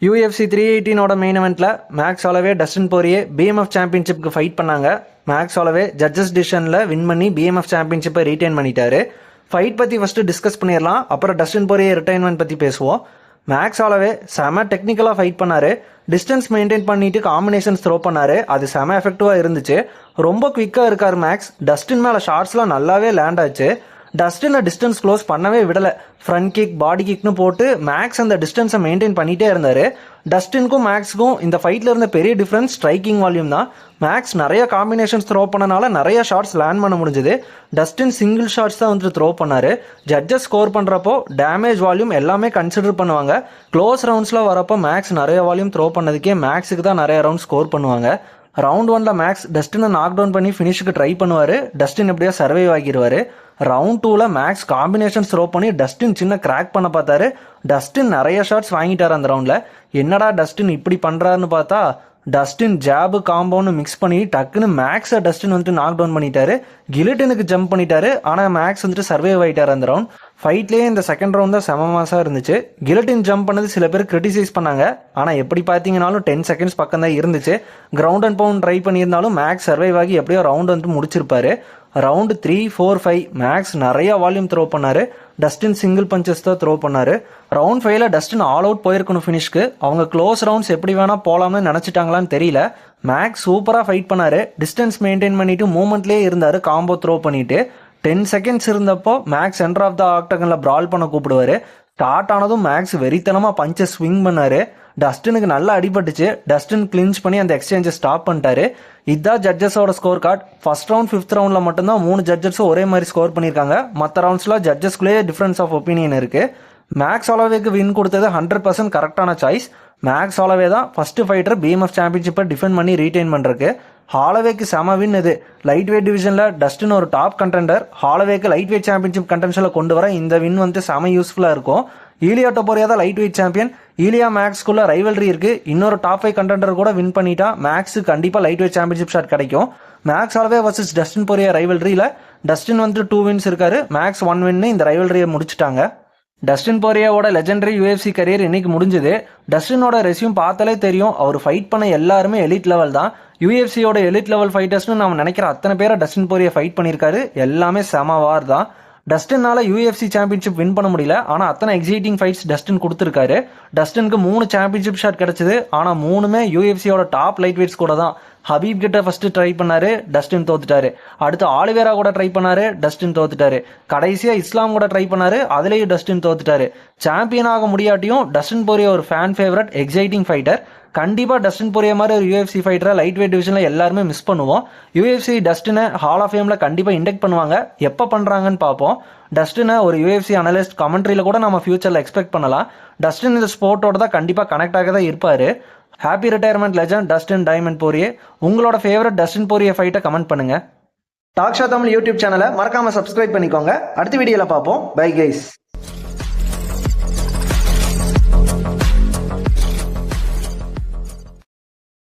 UFC 318 main eventல Max Holloway Dustin Poirier BMF சாம்பியன்ஷிப்க்கு fight பண்ணாங்க. மேக்ஸ் ஹாலோவே ஜட்ஜஸ் டிசிஷனில் வின் பண்ணி BMF சாம்பியன்ஷிப்பை ரீட்டைன் பண்ணிட்டாரு. ஃபைட் பற்றி ஃபஸ்ட்டு டிஸ்கஸ் பண்ணிடலாம், அப்புறம் டஸ்டின் போரியே ரிட்டைன்மெண்ட் பற்றி பேசுவோம். மேக்ஸ் ஹாலோவே செம டெக்னிக்கலாக ஃபைட் பண்ணார். டிஸ்டன்ஸ் மெயின்டைன் பண்ணிட்டு காம்பினேஷன்ஸ் த்ரோ பண்ணார். அது செம எஃபெக்டிவாக இருந்துச்சு. ரொம்ப குவிக்காக இருக்கார் மேக்ஸ். டஸ்டின் மேலே ஷார்ட்ஸ்லாம் நல்லாவே லேண்ட் ஆச்சு. டஸ்டினை டிஸ்டன்ஸ் க்ளோஸ் பண்ணவே விடலை. ஃப்ரண்ட் கிக் பாடி கிக்னு போட்டு மேக்ஸ் அந்த டிஸ்டன்ஸை மெயின்டைன் பண்ணிகிட்டே இருந்தார். டஸ்டினுக்கும் மேக்ஸுக்கும் இந்த ஃபைட்டில் இருந்த பெரிய டிஃப்ரென்ஸ் ஸ்ட்ரைக்கிங் வால்யூம் தான். மேக்ஸ் நிறைய காம்பினேஷன்ஸ் த்ரோ பண்ணனால நிறைய ஷாட்ஸ் லேண்ட் பண்ண முடிஞ்சுது. டஸ்டின் சிங்கிள் ஷாட்ஸ் தான் வந்துட்டு த்ரோ பண்ணார். ஜட்ஜஸ் ஸ்கோர் பண்ணுறப்போ டேமேஜ் வால்யூம் எல்லாமே கன்சிடர் பண்ணுவாங்க. க்ளோஸ் ரவுண்ட்ஸில் வரப்போ மேக்ஸ் நிறைய வால்யூம் த்ரோ பண்ணதுக்கே மேக்ஸுக்கு தான் நிறைய ரவுண்ட் ஸ்கோர் பண்ணுவாங்க. ரவுண்ட் 1ல் மேக்ஸ் டஸ்டினை நாக் டவுன் பண்ணி ஃபினிஷுக்கு ட்ரை பண்ணுவார். டஸ்டின் எப்படியோ சர்வைவ் ஆகிடுவார். ரவுண்ட் 2ல் மேக்ஸ் காம்பினேஷன்ஸ் த்ரோ பண்ணி டஸ்டின் சின்ன கிராக் பண்ண பார்த்தாரு. டஸ்டின் நிறைய ஷாட்ஸ் வாங்கிட்டார் அந்த ரவுண்டில். என்னடா டஸ்டின் இப்படி பண்ணுறாருன்னு பார்த்தா டஸ்டின் ஜாபு காம்பவுண்டு மிக்ஸ் பண்ணி டக்குன்னு மேக்ஸை டஸ்டின் வந்துட்டு நாக் டவுன் பண்ணிட்டாரு. கிலிட்டினுக்கு ஜம்ப் பண்ணிட்டாரு. ஆனால் மேக்ஸ் வந்துட்டு சர்வைவ் ஆகிட்டார் அந்த ரவுண்ட். ஃபைட்லேயே இந்த செகண்ட் ரவுண்ட் தான் செம மாசாக இருந்துச்சு. கிலிட்டின் ஜம்ப் பண்ணது சில பேர் கிரிட்டிசைஸ் பண்ணாங்க. ஆனால் எப்படி பார்த்தீங்கன்னாலும் 10 செகண்ட்ஸ் பக்கம் தான் இருந்துச்சு. கிரவுண்ட் அண்ட் பவுண்ட் ட்ரை பண்ணியிருந்தாலும் மேக்ஸ் சர்வைவ் ஆகி எப்படியோ ரவுண்ட் வந்துட்டு முடிச்சிருப்பாரு. ரவுண்டு 3, 4, 5 மேக்ஸ் நிறைய வால்யூம் த்ரோ பண்ணார். டஸ்டின் சிங்கிள் பஞ்சஸ் தான் த்ரோ பண்ணார். ரவுண்ட் 5ல் டஸ்டின் ஆல் அவுட் போயிருக்கணும் ஃபினிஷ்க்கு. அவங்க க்ளோஸ் ரவுண்ட்ஸ் எப்படி வேணால் போகலாம்னு நினச்சிட்டாங்களான்னு தெரியல. மேக்ஸ் சூப்பராக ஃபைட் பண்ணார். டிஸ்டன்ஸ் மெயின்டைன் பண்ணிவிட்டு மூமெண்ட்லேயே இருந்தார். காம்போ த்ரோ பண்ணிவிட்டு 10 செகண்ட்ஸ் இருந்தப்போ மேக்ஸ் சென்டர் ஆஃப் த ஆக்டகனில் ப்ரால் பண்ண கூப்பிடுவார். ஸ்டார்ட் ஆனதும் மேக்ஸ் வெறித்தனமாக பஞ்சை ஸ்விங் பண்ணார். டஸ்டினுக்கு நல்லா அடிபட்டுச்சு. டஸ்டின் கிளின்ச் பண்ணி அந்த எக்ஸ்சேஞ்சை ஸ்டாப் பண்ணிட்டாரு. இதுதான் ஜட்ஜஸோட score card. First round 5th ரவுண்டில் மட்டும்தான் 3 ஜட்ஜஸும் ஒரே மாதிரி ஸ்கோர் பண்ணியிருக்காங்க. மற்ற ரவுண்ட்ஸில் ஜட்ஜஸ்குள்ளேயே டிஃப்ரென்ஸ் ஆஃப் ஒப்பீனியன் இருக்குது. மேக்ஸ் ஹாலோவேக்கு வின் கொடுத்தது 100% கரெக்டான சாய்ஸ். மேக்ஸ் ஹாலோவே தான் ஃபஸ்ட்டு ஃபைட்டர் BMF சாம்பியன்ஷிப்பை டிஃபெண்ட் பண்ணி ரீட்டைன் பண்ணுறக்கு. ஹாலோவேக்கு செம வின் இது. லைட் வெயிட் டிவிஷனில் டஸ்டின் ஒரு டாப் கண்டெண்டர். ஹாலோவேக்கு லைட் வெயிட் சாம்பியன்ஷிப் கண்டென்ஷனில் கொண்டு வர இந்த வின் வந்துட்டு செம யூஸ்ஃபுல்லாக இருக்கும். ஈலியா டொபோரியா தான் லைட் வெயிட் சாம்பியன். ஈலியா மேக்ஸ்குள்ள ரைவல்ரி இருக்குது. இன்னொரு டாப் 5 கண்டெண்டர் கூட வின் பண்ணிட்டா மேக்ஸு கண்டிப்பாக லைட் வெயிட் சாம்பியன்ஷிப் ஷாட் கிடைக்கும். மேக்ஸ் ஹாலோவே வர்சஸ் டஸ்டின் போரியா ரைவல்ரியில் டஸ்டின் வந்துட்டு 2 வின்ஸ் இருக்காரு. மேக்ஸ் 1 வின்னு இந்த ரைவல்ரியை முடிச்சிட்டாங்க. டஸ்டின் போரியாவோட லெஜெண்டரி UFC கரியர் இன்னைக்கு முடிஞ்சது. டஸ்டினோட ரெஸ்யூம் பார்த்தாலே தெரியும், அவர் ஃபைட் பண்ண எல்லாருமே எலிட் லெவல் தான். UFCயோட எலிட் லெவல் ஃபைட்டர்ஸ்னு நம்ம நினைக்கிற அத்தனை பேரை டஸ்டின் போரியா ஃபைட் பண்ணியிருக்காரு. எல்லாமே செம வார் தான். டஸ்டினால UFC சாம்பியன்ஷிப் வின் பண்ண முடியல. ஆனால் அத்தனை எக்ஸைட்டிங் ஃபைட்ஸ் டஸ்டின் கொடுத்துருக்காரு. டஸ்டினுக்கு 3 சாம்பியன்ஷிப் ஷாட் கிடச்சிது. ஆனால் 3மே UFCயோட டாப் லைட் வெயிட்ஸ் கூட தான். ஹபீப் கிட்ட ஃபர்ஸ்ட் ட்ரை பண்ணாரு, டஸ்டின் தோத்துட்டாரு. அடுத்து ஆலிவேரா கூட ட்ரை பண்ணாரு, டஸ்டின் தோத்துட்டாரு. கடைசியா இஸ்லாம் கூட ட்ரை பண்ணாரு, அதுலேயும் டஸ்டின் தோத்துட்டாரு. சாம்பியன் ஆக முடியாட்டியும் டஸ்டின் போரியா ஒரு ஃபேன் ஃபேவரட் எக்ஸைட்டிங் ஃபைட்டர். கண்டிப்பாக டஸ்டின் போரியா மாதிரி ஒரு UFC ஃபைட்டரை லைட் வெயிட் டிவிஷனில் எல்லாருமே மிஸ் பண்ணுவோம். UFC டஸ்டினை ஹால் ஆஃப் ஃபேமில் கண்டிப்பாக இண்டெக்ட் பண்ணுவாங்க. எப்போ பண்ணுறாங்கன்னு பார்ப்போம். டஸ்டினை ஒரு UFC அனலிஸ்ட் கமெண்ட்ரியில் கூட நம்ம ஃபியூச்சரில் எக்ஸ்பெக்ட் பண்ணலாம். டஸ்டின் இந்த ஸ்போர்ட்டோட தான் கண்டிப்பாக கனெக்ட் ஆக தான் இருப்பார். Happy retirement legend Dustin Diamond Poirier. உங்களோட ஃபேவரட் டஸ்டின் போரியா ஃபைட்டை கமெண்ட் பண்ணுங்கள். டாக் ஷோ தமிழ் யூடியூப் சேனலை மறக்காமல் சப்ஸ்கிரைப் பண்ணிக்கோங்க. அடுத்த வீடியோவில் பார்ப்போம். Bye guys.